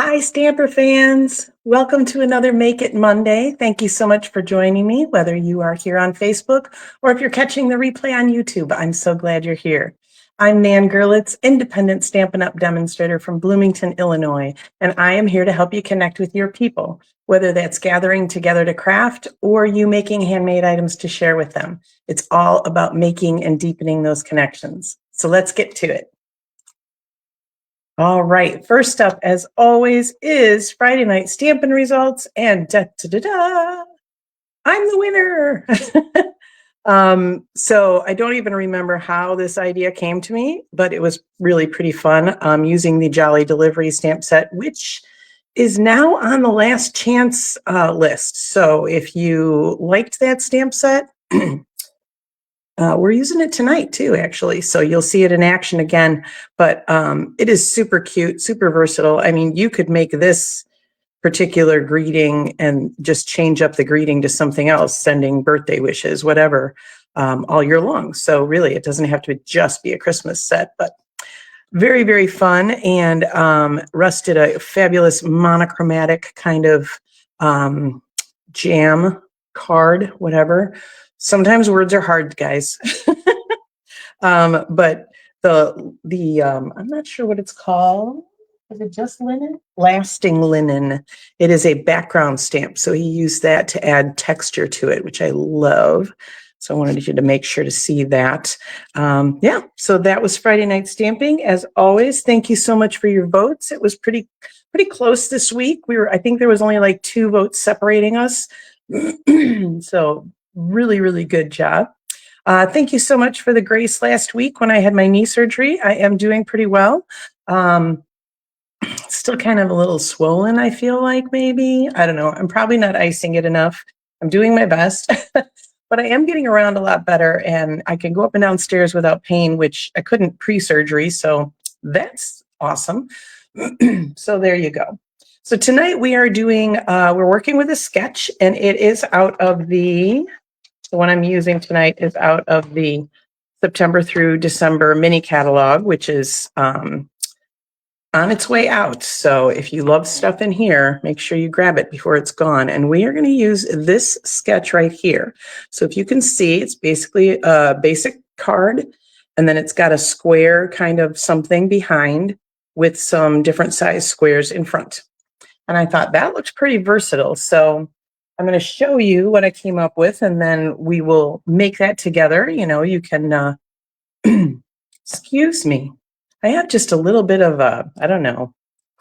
Hi, Stamper fans. Welcome to another Make It Monday. Thank you so much for joining me, whether you are here on Facebook or if you're catching the replay on YouTube. I'm so glad you're here. I'm Nan Gerlitz, independent Stampin' Up! Demonstrator from Bloomington, Illinois, and I am here to help you connect with your people, whether that's gathering together to craft or you making handmade items to share with them. It's all about making and deepening those connections. So let's get to it. All right, first up, as always, is Friday night Stampin' results, and da-da-da-da, I'm the winner. So I don't even remember how this idea came to me, but it was really pretty fun using the Jolly Delivery stamp set, which is now on the last chance list. So if you liked that stamp set, we're using it tonight too, actually. So you'll see it in action again, but it is super cute, super versatile. I mean, you could make this particular greeting and just change up the greeting to something else, sending birthday wishes, whatever, all year long. So really, it doesn't have to just be a Christmas set, but very, very fun. And Russ did a fabulous monochromatic kind of jam card, whatever. Sometimes words are hard, guys. But I'm not sure what it's called. Is it just linen? Lasting linen. It is a background stamp. So he used that to add texture to it, which I love. So I wanted you to make sure to see that. Yeah, so that was Friday night stamping. As always, thank you so much for your votes. It was pretty close this week. I think there was only like 2 votes separating us. So really, really good job. Thank you so much for the grace last week when I had my knee surgery. I am doing pretty well. Still kind of a little swollen, I feel like, maybe. I don't know. I'm probably not icing it enough. I'm doing my best, but I am getting around a lot better, and I can go up and down stairs without pain, which I couldn't pre-surgery, so that's awesome. So there you go. So tonight we are doing, we're working with a sketch, and it is out of the one I'm using tonight is out of the September through December mini catalog, which is on its way out. So if you love stuff in here, make sure you grab it before it's gone. And we are going to use this sketch right here. So if you can see, it's basically a basic card, and then it's got a square kind of something behind with some different size squares in front. And I thought that looks pretty versatile. So I'm going to show you what I came up with, and then we will make that together. You know, you can, excuse me. I have just a little bit of I don't know,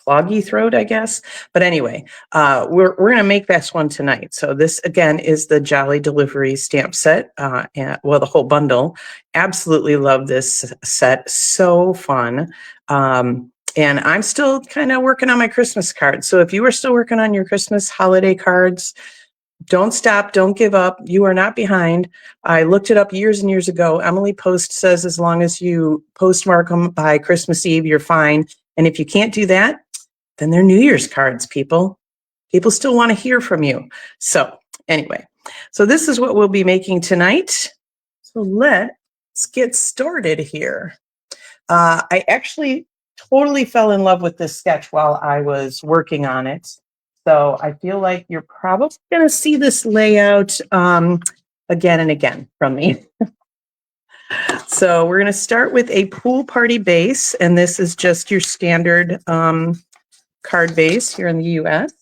cloggy throat, I guess. But anyway, we're going to make this one tonight. So this, again, is the Jolly Delivery stamp set. Well, the whole bundle. Absolutely love this set. So fun. And I'm still kind of working on my Christmas cards. So if you are still working on your Christmas holiday cards, don't stop. Don't give up. You are not behind. I looked it up years and years ago. Emily Post says as long as you postmark them by Christmas Eve, you're fine. And if you can't do that, then they're New Year's cards, people. People still want to hear from you. So anyway, so this is what we'll be making tonight. So let's get started here. I actually totally fell in love with this sketch while I was working on it. So I feel like you're probably going to see this layout again and again from me. So we're going to start with a pool party base, and this is just your standard card base here in the US.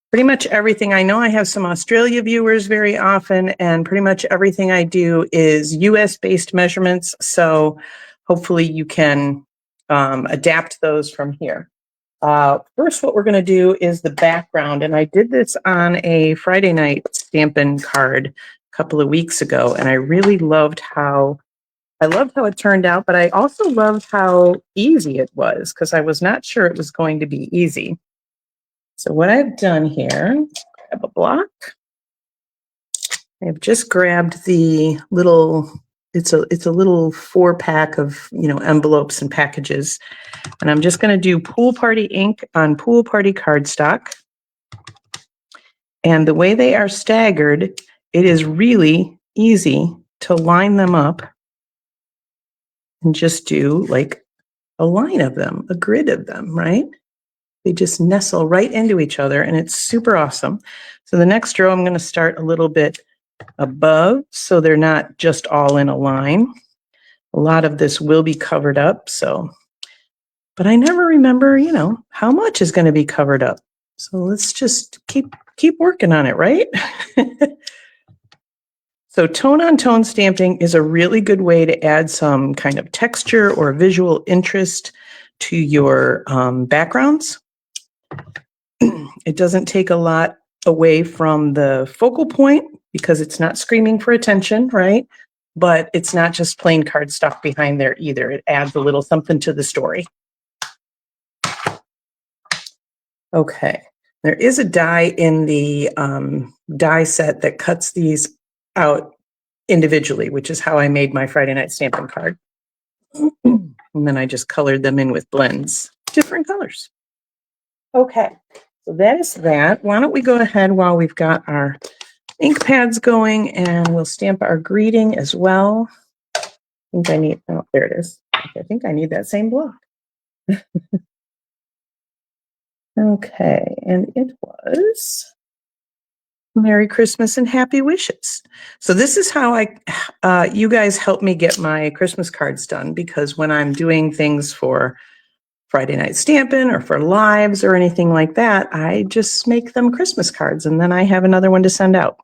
Pretty much everything, I know I have some Australia viewers very often, and pretty much everything I do is US-based measurements, so hopefully you can adapt those from here. First, what we're going to do is the background, and I did this on a Friday night Stampin' card a couple of weeks ago, and I really loved how it turned out, but I also loved how easy it was, because I was not sure it was going to be easy. So what I've done here, grab a block. I've just grabbed the little, it's a little 4-pack of, envelopes and packages. And I'm just going to do Pool Party ink on Pool Party cardstock. And the way they are staggered, it is really easy to line them up and just do like a line of them, a grid of them, right? They just nestle right into each other, and it's super awesome. So the next row, I'm going to start a little bit above, so they're not just all in a line. A lot of this will be covered up, but I never remember, how much is going to be covered up. So let's just keep working on it, right? So tone-on-tone stamping is a really good way to add some kind of texture or visual interest to your backgrounds. It doesn't take a lot away from the focal point because it's not screaming for attention, right? But it's not just plain cardstock behind there either. It adds a little something to the story. Okay, there is a die in the die set that cuts these out individually, which is how I made my Friday night stamping card. And then I just colored them in with blends, different colors. Okay, so that is that. Why don't we go ahead while we've got our ink pads going, and we'll stamp our greeting as well. I think I need, oh, there it is. Okay, I think I need that same block. Okay, and it was Merry Christmas and Happy Wishes. So this is how you guys help me get my Christmas cards done, because when I'm doing things for Friday Night Stampin' or for lives or anything like that, I just make them Christmas cards and then I have another one to send out.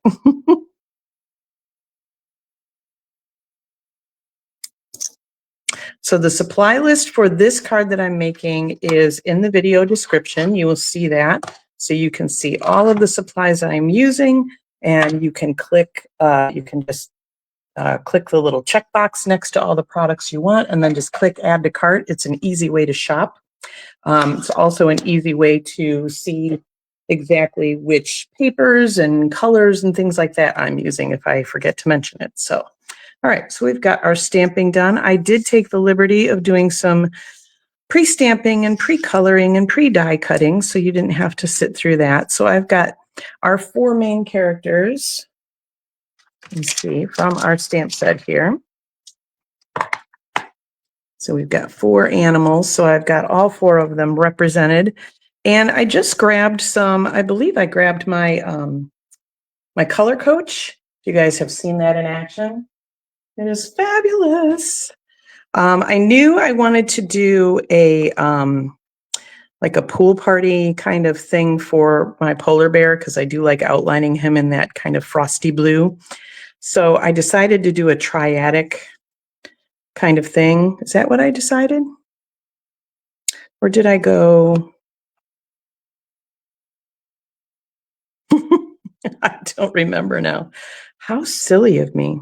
So the supply list for this card that I'm making is in the video description. You will see that. So you can see all of the supplies that I'm using, and you can click, you can just click the little checkbox next to all the products you want, and then just click add to cart. It's an easy way to shop. It's also an easy way to see exactly which papers and colors and things like that I'm using if I forget to mention it. So, all right, so we've got our stamping done. I did take the liberty of doing some pre-stamping and pre-coloring and pre-die cutting, so you didn't have to sit through that. So I've got our 4 main characters, let's see, from our stamp set here. So we've got 4 animals, so I've got all 4 of them represented. And I just grabbed some, I believe I grabbed my my Color Coach. You guys have seen that in action. It is fabulous. I knew I wanted to do a like a pool party kind of thing for my polar bear, because I do like outlining him in that kind of frosty blue. So I decided to do a triadic kind of thing. Is that what I decided? Or did I go? I don't remember now. How silly of me.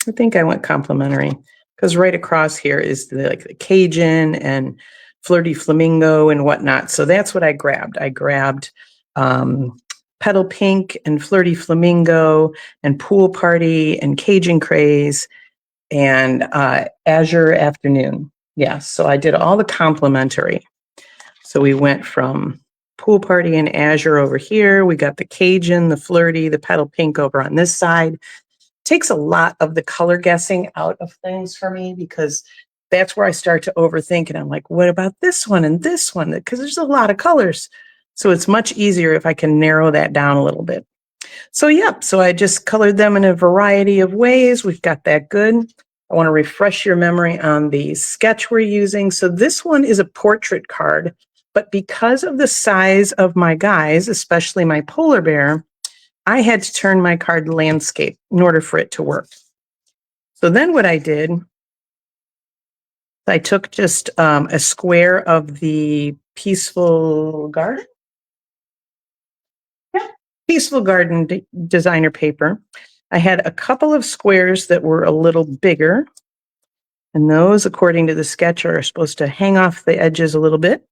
I think I went complimentary, because right across here is the Cajun and Flirty Flamingo and whatnot. So that's what I grabbed. I grabbed Petal Pink and Flirty Flamingo and Pool Party and Cajun Craze and Azure Afternoon. Yeah, so I did all the complimentary. So we went from Pool Party and Azure over here. We got the Cajun, the Flirty, the Petal Pink over on this side. Takes a lot of the color guessing out of things for me, because that's where I start to overthink, and I'm like, what about this one and this one? Because there's a lot of colors. So it's much easier if I can narrow that down a little bit. So yeah, so I just colored them in a variety of ways. We've got that good. I want to refresh your memory on the sketch we're using. So this one is a portrait card, but because of the size of my guys, especially my polar bear, I had to turn my card landscape in order for it to work. So then what I did, I took just a square of the Peaceful Garden. Yeah, Peaceful Garden designer paper. I had a couple of squares that were a little bigger, and those, according to the sketch, are supposed to hang off the edges a little bit.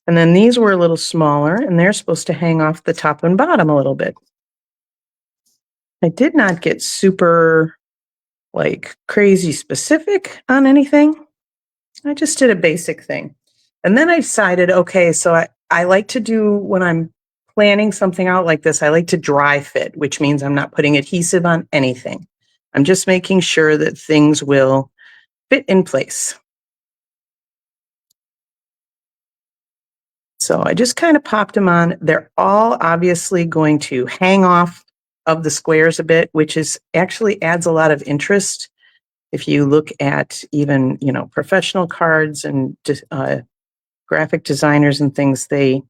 And then these were a little smaller, and they're supposed to hang off the top and bottom a little bit. I did not get super crazy specific on anything. I just did a basic thing. And then I decided, okay, so I like to do, when I'm planning something out like this, I like to dry fit, which means I'm not putting adhesive on anything. I'm just making sure that things will fit in place. So I just kind of popped them on. They're all obviously going to hang off of the squares a bit, which is actually adds a lot of interest. If you look at even, professional cards and graphic designers and things, they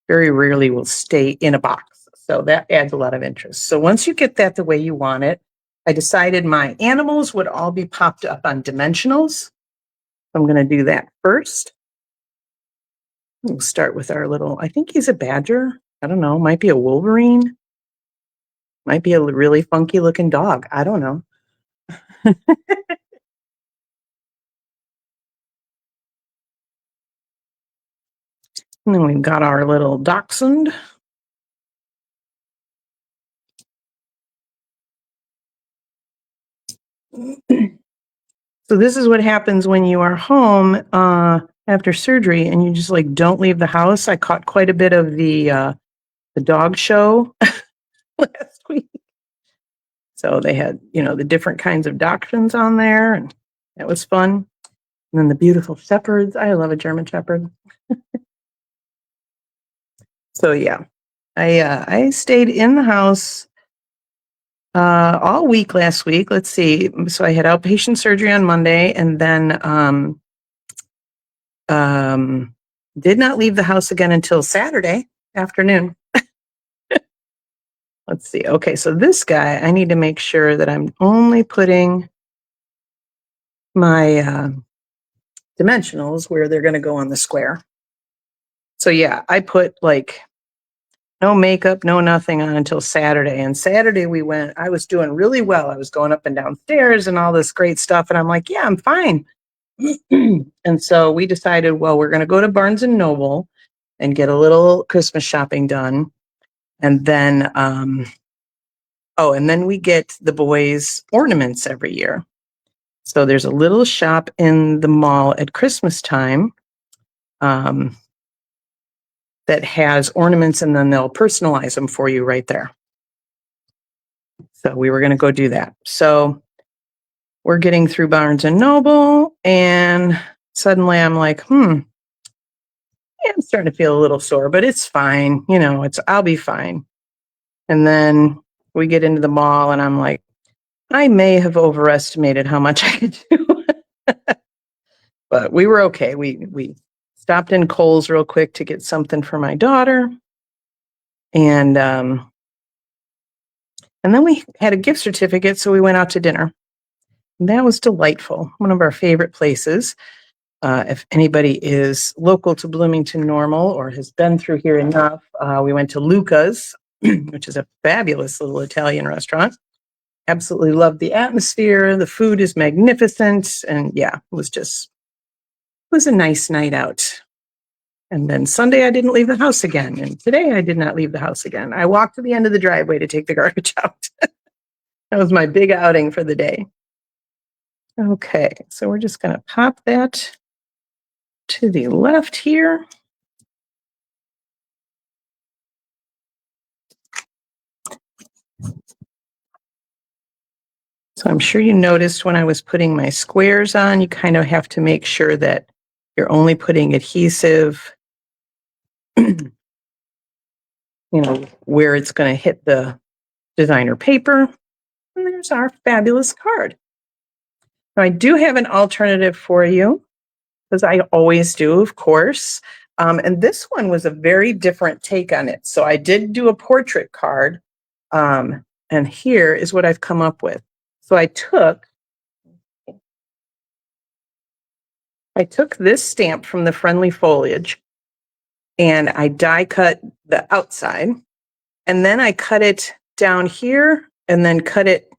very rarely will stay in a box. So that adds a lot of interest. So once you get that the way you want it, I decided my animals would all be popped up on dimensionals. I'm going to do that first. We'll start with our little, I think he's a badger. I don't know, might be a Wolverine. Might be a really funky looking dog. I don't know. And then we've got our little dachshund. So this is what happens when you are home after surgery and you just like don't leave the house. I caught quite a bit of the dog show last week. So they had, the different kinds of dachshunds on there, and that was fun. And then the beautiful shepherds. I love a German shepherd. So yeah, I stayed in the house all week last week. Let's see. So I had outpatient surgery on Monday, and then did not leave the house again until Saturday afternoon. Let's see. Okay, so this guy, I need to make sure that I'm only putting my dimensionals where they're going to go on the square. So yeah, I put like no makeup, no nothing on until Saturday. And Saturday I was doing really well. I was going up and down stairs and all this great stuff. And I'm like, yeah, I'm fine. And so we decided, well, we're going to go to Barnes and Noble and get a little Christmas shopping done. And then, and then we get the boys' ornaments every year. So there's a little shop in the mall at Christmas time that has ornaments, and then they'll personalize them for you right there. So we were going to go do that. So we're getting through Barnes and Noble, and suddenly I'm like, I'm starting to feel a little sore, but it's fine. I'll be fine. And then we get into the mall, and I'm like, I may have overestimated how much I could do. But we were okay. We stopped in Kohl's real quick to get something for my daughter. And then we had a gift certificate, so we went out to dinner. And that was delightful. One of our favorite places. If anybody is local to Bloomington Normal or has been through here enough, we went to Luca's, which is a fabulous little Italian restaurant. Absolutely loved the atmosphere. The food is magnificent. And yeah, it was a nice night out. And then Sunday, I didn't leave the house again. And today, I did not leave the house again. I walked to the end of the driveway to take the garbage out. That was my big outing for the day. Okay, so we're just going to pop that to the left here. So I'm sure you noticed when I was putting my squares on, you kind of have to make sure that you're only putting adhesive, where it's going to hit the designer paper. And there's our fabulous card. Now, I do have an alternative for you, because I always do, of course. And this one was a very different take on it. So I did do a portrait card. And here is what I've come up with. So I took this stamp from the Friendly Foliage, and I die cut the outside, and then I cut it down here and then cut it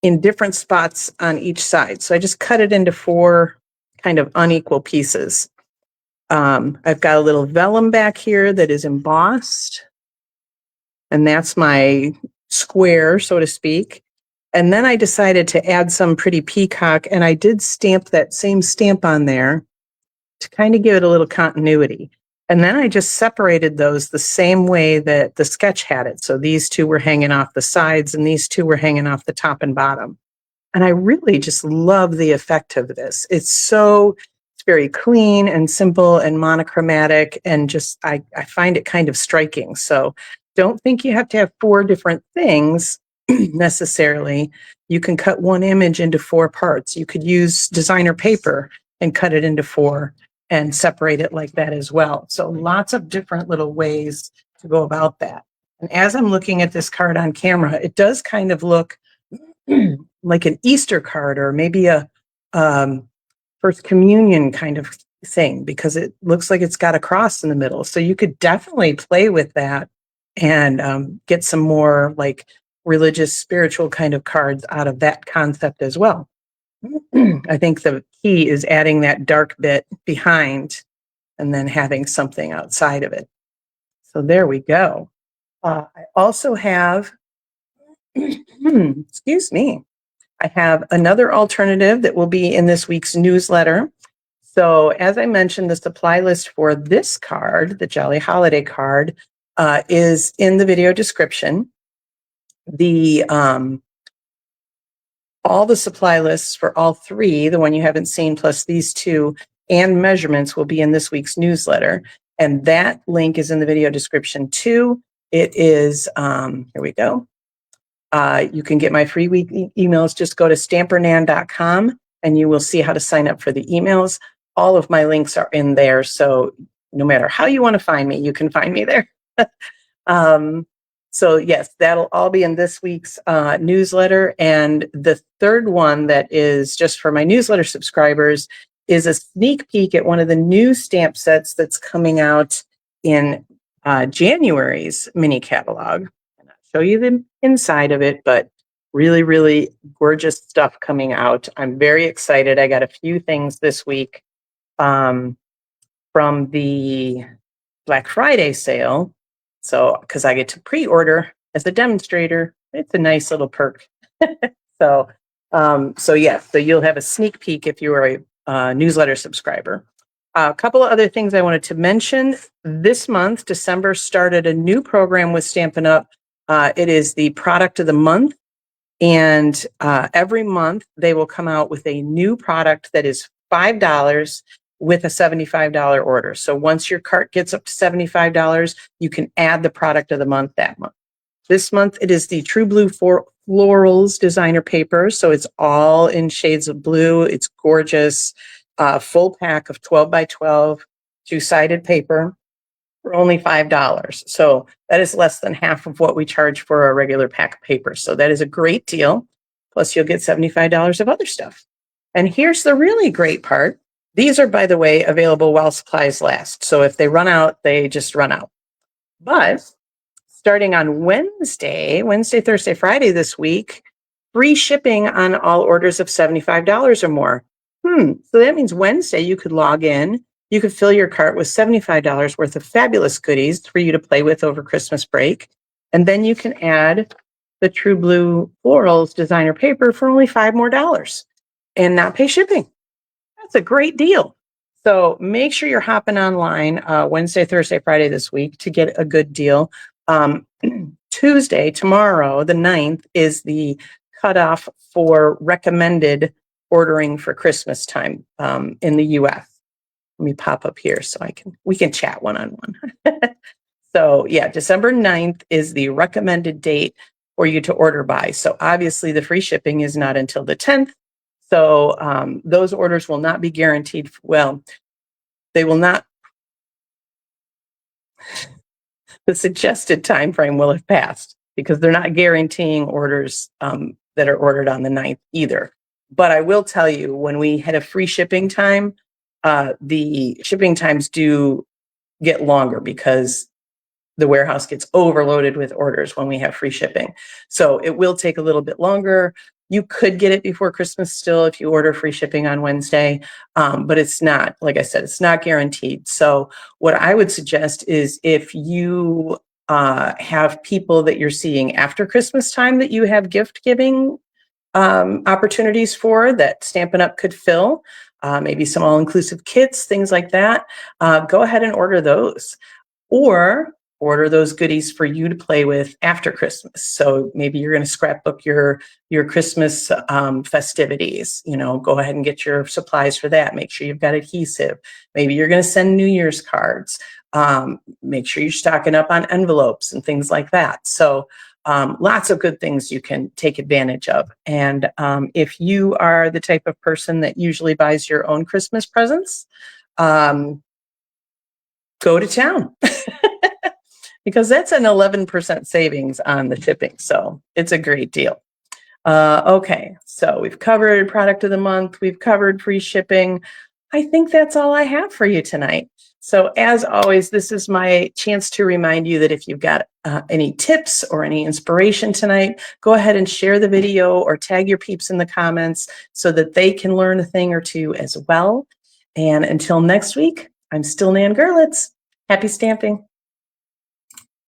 in different spots on each side. So I just cut it into 4 kind of unequal pieces. I've got a little vellum back here that is embossed, and that's my square, so to speak. And then I decided to add some pretty peacock, and I did stamp that same stamp on there to kind of give it a little continuity. And then I just separated those the same way that the sketch had it. So these 2 were hanging off the sides, and these 2 were hanging off the top and bottom. And I really just love the effect of this. It's very clean and simple and monochromatic, and just I find it kind of striking. So don't think you have to have 4 different things necessarily. You can cut one image into 4 parts. You could use designer paper and cut it into 4 and separate it like that as well. So lots of different little ways to go about that. And as I'm looking at this card on camera, it does kind of look like an Easter card, or maybe a First Communion kind of thing, because it looks like it's got a cross in the middle. So you could definitely play with that and get some more like religious, spiritual kind of cards out of that concept as well. I think the key is adding that dark bit behind and then having something outside of it. So there we go. I also have, excuse me, I have another alternative that will be in this week's newsletter. So as I mentioned, the supply list for this card, the Jolly Holiday card, is in the video description. All the supply lists for all 3, the one you haven't seen, plus these 2, and measurements will be in this week's newsletter. And that link is in the video description too. It is, here we go. You can get my free weekly emails. Just go to stampernan.com and you will see how to sign up for the emails. All of my links are in there. So no matter how you want to find me, you can find me there. So yes, that'll all be in this week's newsletter. And the third one that is just for my newsletter subscribers is a sneak peek at one of the new stamp sets that's coming out in January's mini catalog. And I'll show you the inside of it, but really, really gorgeous stuff coming out. I'm very excited. I got a few things this week from the Black Friday sale. So, because I get to pre-order as a demonstrator, it's a nice little perk. So you'll have a sneak peek if you are a newsletter subscriber. A couple of other things I wanted to mention. This month, December, started a new program with Stampin' Up. It is the product of the month. And every month they will come out with a new product that is $5 with a $75 order. So once your cart gets up to $75, you can add the product of the month that month. This month it is the True Blue Florals designer paper. So it's all in shades of blue. It's gorgeous. Full pack of 12 by 12 two-sided paper for only $5. So that is less than half of what we charge for a regular pack of paper. So that is a great deal. Plus you'll get $75 of other stuff. And here's the really great part. These are, by the way, available while supplies last. So if they run out, they just run out. But starting on Wednesday, Thursday, Friday this week, free shipping on all orders of $75 or more. So that means Wednesday you could log in, you could fill your cart with $75 worth of fabulous goodies for you to play with over Christmas break. And then you can add the True Blue Florals designer paper for only $5 more and not pay shipping. That's a great deal. So make sure you're hopping online Wednesday, Thursday, Friday this week to get a good deal. Tuesday, tomorrow, the 9th, is the cutoff for recommended ordering for Christmas time in the US. Let me pop up here so we can chat one-on-one. So yeah, December 9th is the recommended date for you to order by. So obviously the free shipping is not until the 10th. So those orders will not be guaranteed. Well, they will not. The suggested time frame will have passed because they're not guaranteeing orders that are ordered on the 9th either. But I will tell you, when we had a free shipping time, the shipping times do get longer because the warehouse gets overloaded with orders when we have free shipping. So it will take a little bit longer. You could get it before Christmas still if you order free shipping on Wednesday, but it's not, like I said, it's not guaranteed. So what I would suggest is if you have people that you're seeing after Christmas time that you have gift giving opportunities for that Stampin' Up! Could fill, maybe some all-inclusive kits, things like that, go ahead and order those. Or order those goodies for you to play with after Christmas. So maybe you're going to scrapbook your Christmas festivities. You know, go ahead and get your supplies for that. Make sure you've got adhesive. Maybe you're going to send New Year's cards. Make sure you're stocking up on envelopes and things like that. So lots of good things you can take advantage of. And if you are the type of person that usually buys your own Christmas presents, go to town. Because that's an 11% savings on the shipping. So it's a great deal. Okay, so we've covered product of the month. We've covered free shipping. I think that's all I have for you tonight. So as always, this is my chance to remind you that if you've got any tips or any inspiration tonight, go ahead and share the video or tag your peeps in the comments so that they can learn a thing or two as well. And until next week, I'm still Nan Gerlitz. Happy stamping.